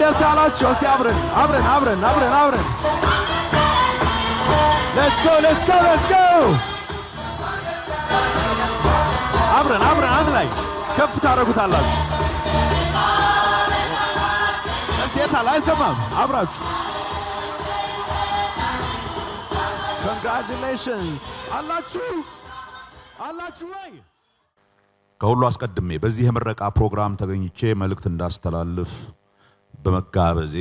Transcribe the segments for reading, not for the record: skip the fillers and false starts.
ደስ ያላችሁ እስቲ አብረን Let's go አብረን አንድ ላይ ከፍ ታረጉታላችሁ እስቲ አይሰማም አብራችሁ Congratulations አላችሁ ወይ ከሁሉ አስቀድሜ በዚህ የምረቃ ፕሮግራም ተገኝቼ መልእክት እንዳስተላልፍ በመጋበዜ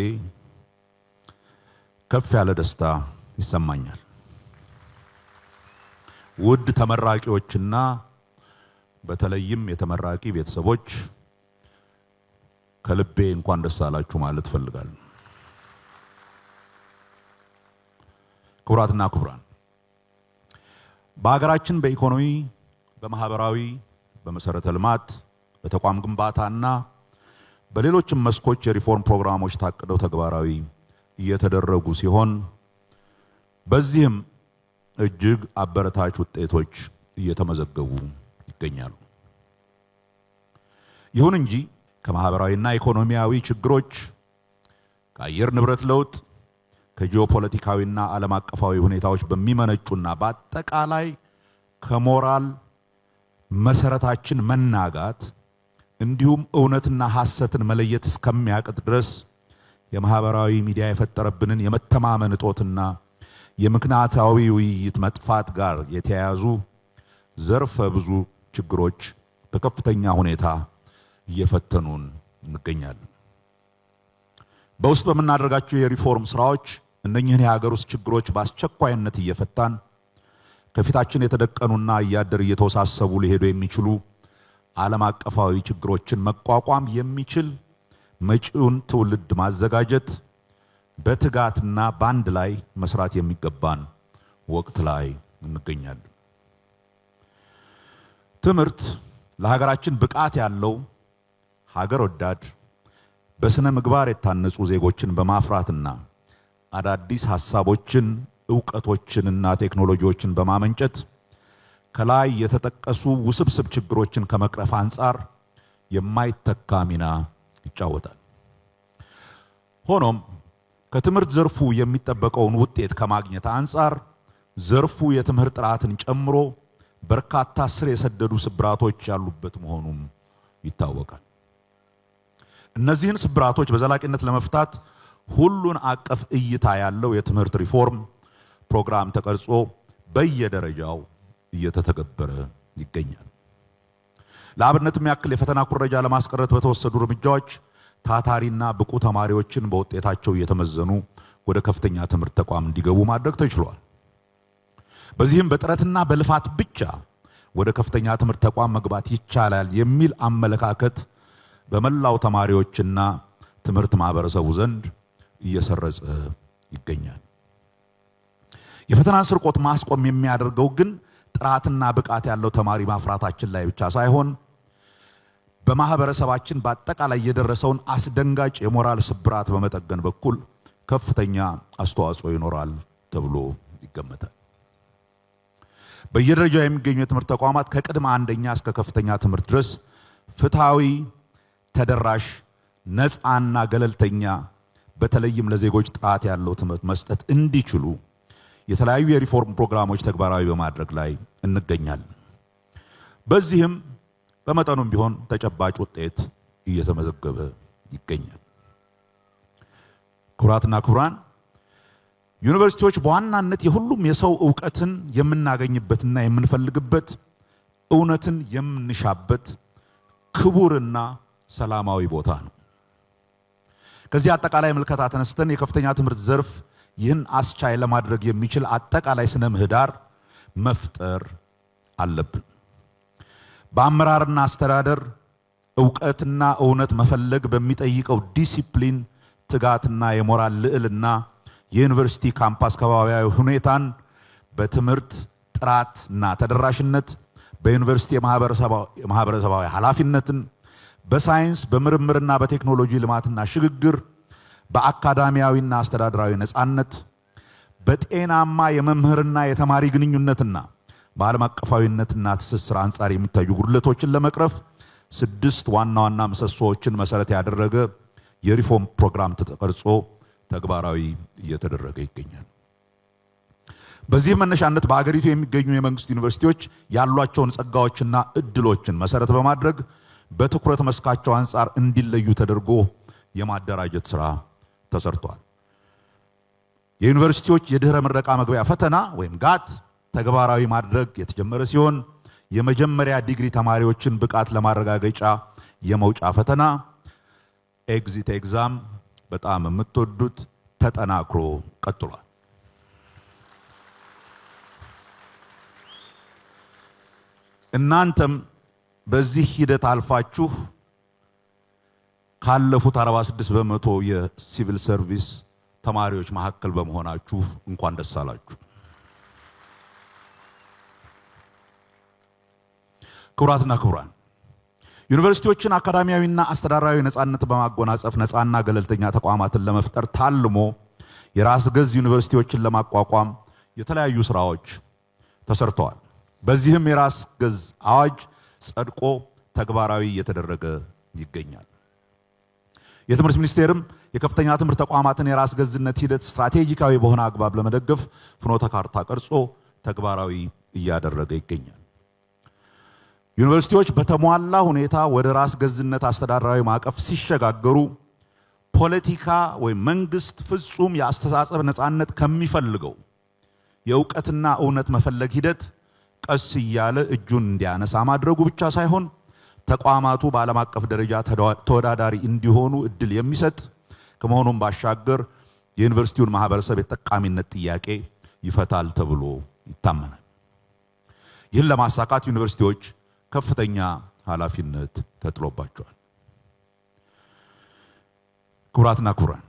ከፍ ያለ ደስታ ይሰማኛል ውድ ተመራቂዎችና በተለይም የተመራቂ ቤተሰቦች ከልቤ እንኳን ደስ አላችሁ ማለት ፈልጋለሁ ክቡራትና ክቡራን በአገራችን በኢኮኖሚ በማህበራዊ በመሰረተ ልማት በተቋም ግንባታና በሌሎችም መስኮች የሪፎርም ፕሮግራሞች ታቅደው ተግባራዊ እየተደረጉ ሲሆን በዚህም እጅግ አበረታች ውጤቶች እየተመዘገቡ ይገኛሉ ይሁን እንጂ ከማህበራዊና ኢኮኖሚያዊ ችግሮች ከአየር ንብረት ለውጥ ከጂኦፖለቲካዊና ዓለም አቀፋዊ ሁኔታዎች በሚመነጩና በአጠቃላይ ከሞራል መሰረታችን መናጋት እንዲሁም እውነትና ሐሰትን መለየት እስከሚያቅት ድረስ የማህበራዊ ሚዲያ የፈጠረብንን የመተማመን እጦትና የምክንያታዊ ውይይት መጥፋት ጋር የተያያዙ ዘርፈ ብዙ ችግሮች በከፍተኛ ሁኔታ እየፈተኑን እንገኛለን በውስጥ በመናደርጋቸው የሪፎርም ስራዎች እነኚህን የሀገር ውስጥ ችግሮች በአስቸኳይነት እየፈታን ከፊታችን የተደቀኑና እያደር እየተወሳሰቡ ሊሄዱ የሚችሉ ዓለም አቀፋዊ ችግሮችን መቋቋም የሚችል መጪውን ትውልድ ማዘጋጀት በትጋትና ባንድ ላይ መስራት የሚገባን ወቅት ላይ እንገኛለን ትምህርት ለሀገራችን ብቃት ያለው ሀገር ወዳድ በስነ ምግባር የታነጹ ዜጎችን በማፍራትና አዳዲስ ሐሳቦችን ዕውቀቶችንና ቴክኖሎጂዎችን በማመንጨት ከላይ የተጠቀሱ ውስብስብ ችግሮችን ከመቅረፍ አንፃር የማይተካ ሚና ይጫወታል ሆኖም ከትምህርት ዘርፉ የሚጠበቀውን ውጤት ከማግኘት አንፃር ዘርፉ የትምህርት ጥራትን ጨምሮ በርካታ ስር የሰደዱ ስብራቶች ያሉበት መሆኑም ይታወቃል እነዚህን ስብራቶች በዘላቂነት ለመፍታት ሁሉን አቀፍ እይታ ያለው የትምህርት ሪፎርም ፕሮግራም ተቀርጾ በየደረጃው እየተተገበረ ይገኛል ለአብነትም ያክል የፈተና ኩረጃ ለማስቀረት በተወሰዱ እርምጃዎች ታታሪና ብቁ ተማሪዎችን በውጤታቸው እየተመዘኑ ወደ ከፍተኛ ትምህርት ተቋም እንዲገቡ ማድረግ ተችሏል በዚህም በጥረትና በልፋት ብቻ ወደ ከፍተኛ ትምህርት ተቋም መግባት ይቻላል የሚል አመለካከት በመላው ተማሪዎችና ትምህርት ማህበረሰቡ ዘንድ እየሰረጸ ይገኛል የፈተና ስርቆት ማስቆም የሚያደርገው ግን ጥራትና ብቃት ያለው ተማሪ ማፍራታችን ላይ ብቻ ሳይሆን በማህበረሰባችን በአጠቃላይ የደረሰውን አስደንጋጭ የሞራል ስብራት በመጠገን በኩል ከፍተኛ አስተዋጽኦ ይኖራል ተብሎ ይገመታል በየደረጃው የሚገኙ የትምህርት ተቋማት ከቅድመ አንደኛ እስከ ከፍተኛ ትምህርት ድረስ ፍትሃዊ ተደራሽ ነፃና ገለልተኛ በተለይም ለዜጎች ጥራት ያለው ትምህርት መስጠት እንዲችሉ የተለያዩ የሪፎርም ፕሮግራሞች ተግባራዊ በማድረግ ላይ እንገኛለን በዚህም በመጠኑም ቢሆን ተጨባጭ ውጤት እየተመዘገበ ይገኛል ክቡራትና ክቡራን ዩኒቨርሲቲዎች በዋናነት የሁሉም የሰው ዕውቀትን የምናገኝበትና የምንፈልግበት እውነትን የምንሻበት ክቡርና ሰላማዊ ቦታ ነው ከዚህ አጠቃላይ መልከታ ተነስተን የከፍተኛ ትምህርት ዘርፍ ይህን አስቻይ ለማድረግ የሚችል አጠቃላይ ስነ ምህዳር መፍጠር አለብን በአመራርና አስተዳደር ዕውቀትና እውነት መፈለግ በሚጠይቀው ዲሲፕሊን ትጋትና የሞራል ልዕልና የዩኒቨርሲቲ ካምፓስ ከባቢያዊ ሁኔታን በትምህርት ጥራትና ተደራሽነት በዩኒቨርሲቲ ማህበረሰባዊ ኃላፊነትን በሳይንስ በምርምርና በቴክኖሎጂ ልማትና ሽግግር በአካዳሚያዊና አስተዳደራዊ ነፃነት በጤናማ የመምህርና የተማሪ ግንኙነትና በዓለም አቀፋዊነትና ትስስር አንፃር የሚታዩ ጉድለቶችን ለመቅረፍ 6 ዋና ዋና ምሰሶዎችን መሰረት ያደረገ የሪፎርም ፕሮግራም ተቀርጾ ተግባራዊ እየተደረገ ይገኛል። በዚህ መነሻነት በአገሪቱ የሚገኙ የመንግስት ዩኒቨርሲቲዎች ያሏቸውን ጸጋዎችና እድሎችን መሰረት በማድረግ በትኩረት መስካቸው አንፃር እንዲለዩ ተደርጎ የማደራጀት ስራ ተሰርቷል። የዩኒቨርሲቲዎች የድህረ ምረቃ መግቢያ ፈተና ወይም ጋት ተግባራዊ ማድረግ የተጀመረ ሲሆን የመጀመሪያ ዲግሪ ተማሪዎችን ብቃት ለማረጋገጫ የመውጫ ፈተና ኤግዚት ኤግዛም በጣም የምትወዱት ተጠናክሮ ቀጥሏል። እናንተም በዚህ ሂደት አልፋችሁ ካለፉት 46 በመቶ የሲቪል ሰርቪስ ተማሪዎች መካከል በመሆናችሁ እንኳን ደስ አላችሁ። ክቡራትና ክቡራን ዩኒቨርሲቲዎችን አካዳሚያዊና አስተዳደራዊ ነፃነት በማጎናጸፍ ነፃና ገለልተኛ ተቋማትን ለመፍጠር ታልሞ የራስ ገዝ ዩኒቨርሲቲዎችን ለማቋቋም የተለያዩ ስራዎች ተሰርተዋል። በዚህም የራስ ገዝ አዋጅ ጸድቆ ተግባራዊ እየተደረገ ይገኛል። የትምህርት ሚኒስቴርም የከፍተኛ ትምህርት ተቋማትን የራስ ገዝነት ሂደት ስትራቴጂካዊ በሆነ አግባብ ለመደገፍ ፍኖተ ካርታ ቀርጾ ተግባራዊ እያደረገ ይገኛል። ዩኒቨርሲቲዎች በተሟላ ሁኔታ ወደ ራስ ገዝነት አስተዳደራዊ ማዕቀፍ ሲሸጋገሩ ፖለቲካ ወይም መንግስት ፍጹም የአስተሳሰብ ነፃነት ከሚፈልገው የእውቀትና እውነት መፈለግ ሂደት ቀስ እያለ እጁን እንዲያነሳ ማድረጉ ብቻ ሳይሆን ተቋማቱ በዓለም አቀፍ ደረጃ ተወዳዳሪ እንዲሆኑ እድል የሚሰጥ ከመሆኑም ባሻገር የዩኒቨርሲቲውን ማህበረሰብ የተጠቃሚነት ጥያቄ ይፈታል ተብሎ ይታመናል። ይህን ለማሳካት ዩኒቨርሲቲዎች ከፍተኛ ኃላፊነት ተጥሎባቸዋል። ክቡራትና ክቡራን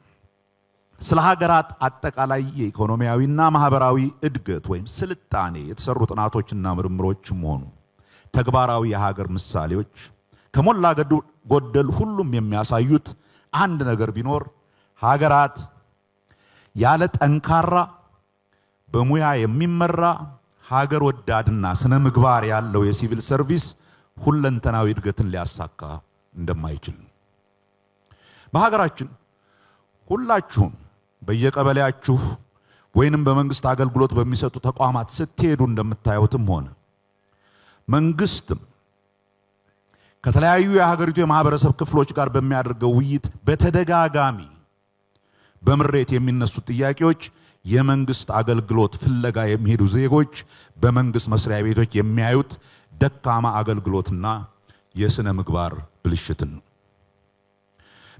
ስለ ሀገራት አጠቃላይ የኢኮኖሚያዊና ማህበራዊ እድገት ወይም ስልጣኔ የተሰሩ ጥናቶችና ምርምሮችም ሆኑ ተግባራዊ የሀገር ምሳሌዎች ከሞላ ጎደል ሁሉም የሚያሳዩት አንድ ነገር ቢኖር ሀገራት ያለ ጠንካራ በሙያ የሚመራ ሀገር ወዳድና ስነ ምግባር ያለው የሲቪል ሰርቪስ ሁለንተናዊ እድገትን ሊያሳካ እንደማይችል። በሀገራችን ሁላችሁም በየቀበሌያችሁ ወይንም በመንግስት አገልግሎት በሚሰጡ ተቋማት ስትሄዱ እንደምታዩትም ሆነ መንግስትም ከተለያዩ የሀገሪቱ የማህበረሰብ ክፍሎች ጋር በሚያደርገው ውይይት በተደጋጋሚ በምሬት የሚነሱ ጥያቄዎች የመንግስት አገልግሎት ፍለጋ የሚሄዱ ዜጎች በመንግስት መስሪያ ቤቶች የሚያዩት ደካማ አገልግሎትና የስነ ምግባር ብልሽትን ነው።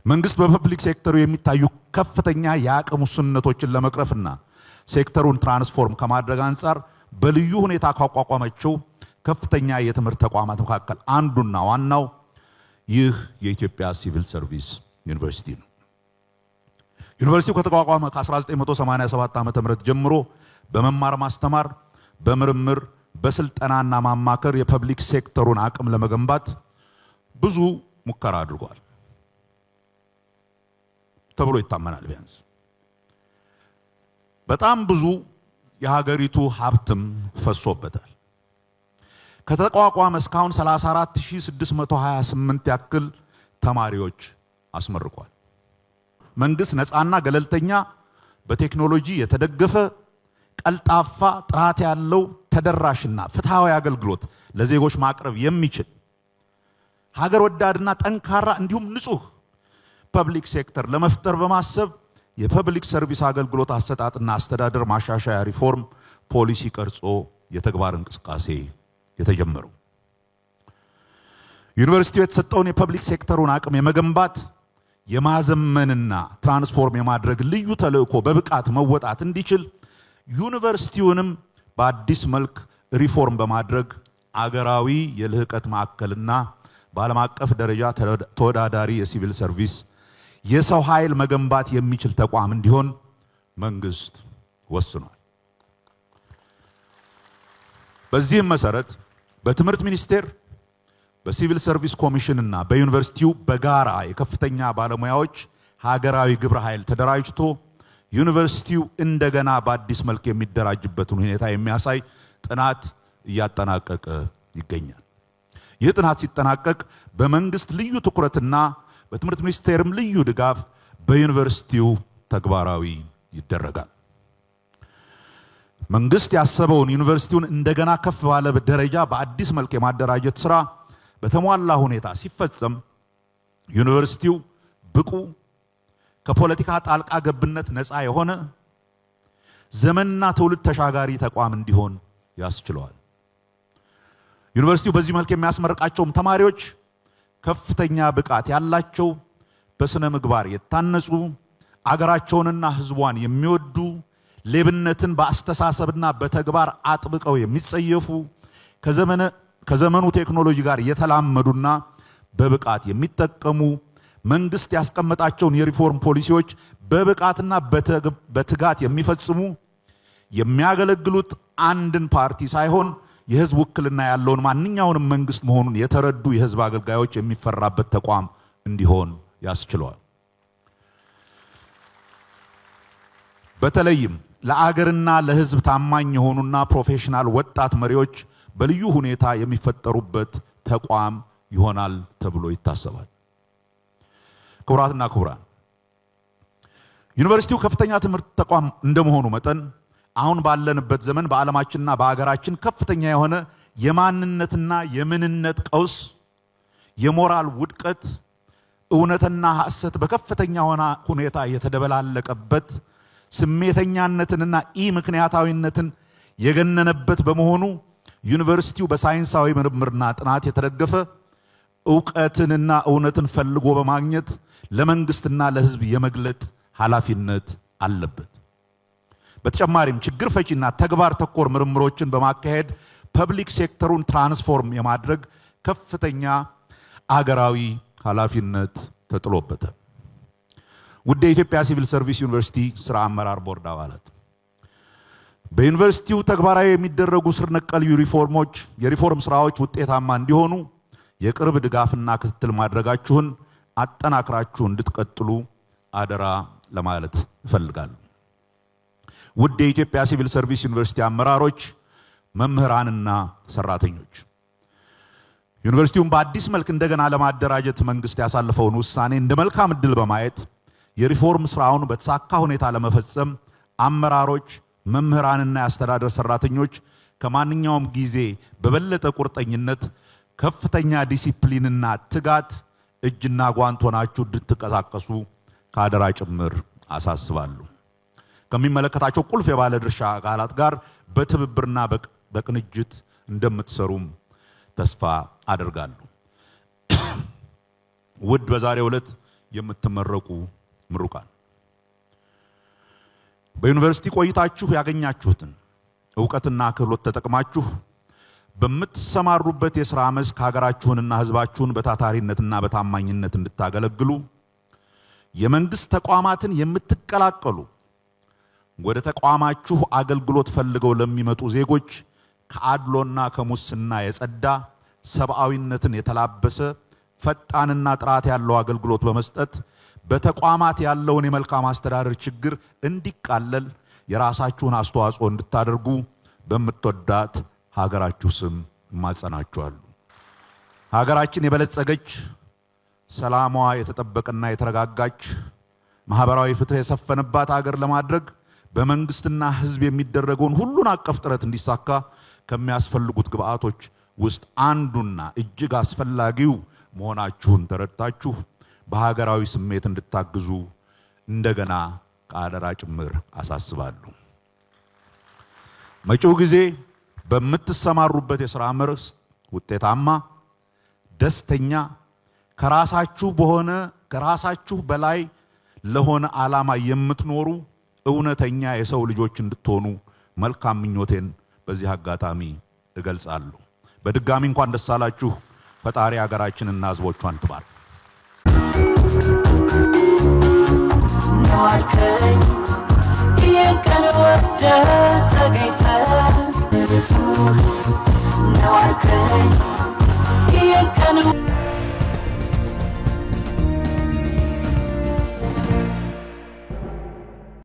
መንግስት በፐብሊክ ሴክተሩ የሚታዩ ከፍተኛ የአቅም ውስንነቶችን ለመቅረፍና ሴክተሩን ትራንስፎርም ከማድረግ አንፃር በልዩ ሁኔታ ካቋቋመቸው ከፍተኛ የትምህርት ተቋማት መካከል አንዱና ዋናው ይህ የኢትዮጵያ ሲቪል ሰርቪስ ዩኒቨርሲቲ ነው። ዩኒቨርሲቲው ከተቋቋመ ከ1987 ዓ.ም ጀምሮ በመማር ማስተማር፣ በምርምር፣ በስልጠናና ማማከር የፐብሊክ ሴክተሩን አቅም ለመገንባት ብዙ ሙከራ አድርጓል ተብሎ ይታመናል። ቢያንስ በጣም ብዙ የሀገሪቱ ሀብትም ፈሶበታል። ከተቋቋመ እስካሁን 34628 ያክል ተማሪዎች አስመርቋል። መንግስት ነፃና ገለልተኛ በቴክኖሎጂ የተደገፈ ቀልጣፋ ጥራት ያለው ተደራሽና ፍትሃዊ አገልግሎት ለዜጎች ማቅረብ የሚችል ሀገር ወዳድና ጠንካራ እንዲሁም ንጹህ ፐብሊክ ሴክተር ለመፍጠር በማሰብ የፐብሊክ ሰርቪስ አገልግሎት አሰጣጥና አስተዳደር ማሻሻያ ሪፎርም ፖሊሲ ቀርጾ የተግባር እንቅስቃሴ የተጀመረው ዩኒቨርሲቲው የተሰጠውን የፐብሊክ ሴክተሩን አቅም የመገንባት የማዘመንና ትራንስፎርም የማድረግ ልዩ ተልእኮ በብቃት መወጣት እንዲችል ዩኒቨርሲቲውንም በአዲስ መልክ ሪፎርም በማድረግ አገራዊ የልህቀት ማዕከልና በዓለም አቀፍ ደረጃ ተወዳዳሪ የሲቪል ሰርቪስ የሰው ኃይል መገንባት የሚችል ተቋም እንዲሆን መንግስት ወስኗል። በዚህም መሰረት በትምህርት ሚኒስቴር በሲቪል ሰርቪስ ኮሚሽንና በዩኒቨርሲቲው በጋራ የከፍተኛ ባለሙያዎች ሀገራዊ ግብረ ኃይል ተደራጅቶ ዩኒቨርሲቲው እንደገና በአዲስ መልክ የሚደራጅበትን ሁኔታ የሚያሳይ ጥናት እያጠናቀቀ ይገኛል። ይህ ጥናት ሲጠናቀቅ በመንግስት ልዩ ትኩረትና በትምህርት ሚኒስቴርም ልዩ ድጋፍ በዩኒቨርሲቲው ተግባራዊ ይደረጋል። መንግስት ያሰበውን ዩኒቨርሲቲውን እንደገና ከፍ ባለ ደረጃ በአዲስ መልክ የማደራጀት ስራ በተሟላ ሁኔታ ሲፈጸም ዩኒቨርሲቲው ብቁ ከፖለቲካ ጣልቃ ገብነት ነፃ የሆነ ዘመንና ትውልድ ተሻጋሪ ተቋም እንዲሆን ያስችለዋል። ዩኒቨርሲቲው በዚህ መልክ የሚያስመርቃቸውም ተማሪዎች ከፍተኛ ብቃት ያላቸው በስነ ምግባር የታነጹ አገራቸውንና ህዝቧን የሚወዱ ሌብነትን በአስተሳሰብና በተግባር አጥብቀው የሚጸየፉ ከዘመኑ ቴክኖሎጂ ጋር የተላመዱና በብቃት የሚጠቀሙ መንግስት ያስቀመጣቸውን የሪፎርም ፖሊሲዎች በብቃትና በትጋት የሚፈጽሙ የሚያገለግሉት አንድን ፓርቲ ሳይሆን የህዝብ ውክልና ያለውን ማንኛውንም መንግስት መሆኑን የተረዱ የህዝብ አገልጋዮች የሚፈራበት ተቋም እንዲሆን ያስችለዋል። በተለይም ለአገርና ለህዝብ ታማኝ የሆኑና ፕሮፌሽናል ወጣት መሪዎች በልዩ ሁኔታ የሚፈጠሩበት ተቋም ይሆናል ተብሎ ይታሰባል። ክቡራትና ክቡራን፣ ዩኒቨርሲቲው ከፍተኛ ትምህርት ተቋም እንደመሆኑ መጠን አሁን ባለንበት ዘመን በዓለማችንና በአገራችን ከፍተኛ የሆነ የማንነትና የምንነት ቀውስ፣ የሞራል ውድቀት፣ እውነትና ሐሰት በከፍተኛ ሁኔታ የተደበላለቀበት ስሜተኛነትንና ምክንያታዊነትን የገነነበት በመሆኑ ዩኒቨርሲቲው በሳይንሳዊ ምርምርና ጥናት የተደገፈ ዕውቀትንና እውነትን ፈልጎ በማግኘት ለመንግስትና ለህዝብ የመግለጥ ኃላፊነት አለበት። በተጨማሪም ችግር ፈቺና ተግባር ተኮር ምርምሮችን በማካሄድ ፐብሊክ ሴክተሩን ትራንስፎርም የማድረግ ከፍተኛ አገራዊ ኃላፊነት ተጥሎበታል። ውድ የኢትዮጵያ ሲቪል ሰርቪስ ዩኒቨርሲቲ ስራ አመራር ቦርድ አባላት፣ በዩኒቨርሲቲው ተግባራዊ የሚደረጉ ስር ነቀል የሪፎርም ስራዎች ውጤታማ እንዲሆኑ የቅርብ ድጋፍና ክትትል ማድረጋችሁን አጠናክራችሁ እንድትቀጥሉ አደራ ለማለት እፈልጋለሁ። ውድ የኢትዮጵያ ሲቪል ሰርቪስ ዩኒቨርሲቲ አመራሮች፣ መምህራንና ሰራተኞች፣ ዩኒቨርሲቲውን በአዲስ መልክ እንደገና ለማደራጀት መንግስት ያሳለፈውን ውሳኔ እንደ መልካም ዕድል በማየት የሪፎርም ስራውን በተሳካ ሁኔታ ለመፈጸም አመራሮች፣ መምህራንና የአስተዳደር ሰራተኞች ከማንኛውም ጊዜ በበለጠ ቁርጠኝነት፣ ከፍተኛ ዲሲፕሊንና ትጋት እጅና ጓንት ሆናችሁ እንድትንቀሳቀሱ ከአደራ ጭምር አሳስባለሁ። ከሚመለከታቸው ቁልፍ የባለድርሻ አካላት ጋር በትብብርና በቅንጅት እንደምትሰሩም ተስፋ አደርጋለሁ። ውድ በዛሬው ዕለት የምትመረቁ ምሩቃን፣ በዩኒቨርሲቲ ቆይታችሁ ያገኛችሁትን ዕውቀትና ክህሎት ተጠቅማችሁ በምትሰማሩበት የሥራ መስክ ሀገራችሁንና ህዝባችሁን በታታሪነትና በታማኝነት እንድታገለግሉ የመንግስት ተቋማትን የምትቀላቀሉ ወደ ተቋማችሁ አገልግሎት ፈልገው ለሚመጡ ዜጎች ከአድሎና ከሙስና የጸዳ ሰብአዊነትን የተላበሰ ፈጣንና ጥራት ያለው አገልግሎት በመስጠት በተቋማት ያለውን የመልካም አስተዳደር ችግር እንዲቃለል የራሳችሁን አስተዋጽኦ እንድታደርጉ በመተወዳት ሀገራችሁ ስም ማጸናችኋለሁ። ሀገራችን የበለጸገች፣ ሰላሟ የተጠበቀና የተረጋጋች፣ ማህበራዊ ፍትህ የሰፈነባት ሀገር ለማድረግ በመንግስትና ህዝብ የሚደረገውን ሁሉን አቀፍ ጥረት እንዲሳካ ከሚያስፈልጉት ግብአቶች ውስጥ አንዱና እጅግ አስፈላጊው መሆናችሁን ተረድታችሁ በሀገራዊ ስሜት እንድታግዙ እንደገና ከአደራ ጭምር አሳስባለሁ። መጪው ጊዜ በምትሰማሩበት የሥራ መስክ ውጤታማ፣ ደስተኛ፣ ከራሳችሁ በላይ ለሆነ ዓላማ የምትኖሩ እውነተኛ የሰው ልጆች እንድትሆኑ መልካም ምኞቴን በዚህ አጋጣሚ እገልጻለሁ። በድጋሚ እንኳን ደስ አላችሁ። ፈጣሪ ሀገራችንና ህዝቦቿን ትባርክ። Marketing, you can work that.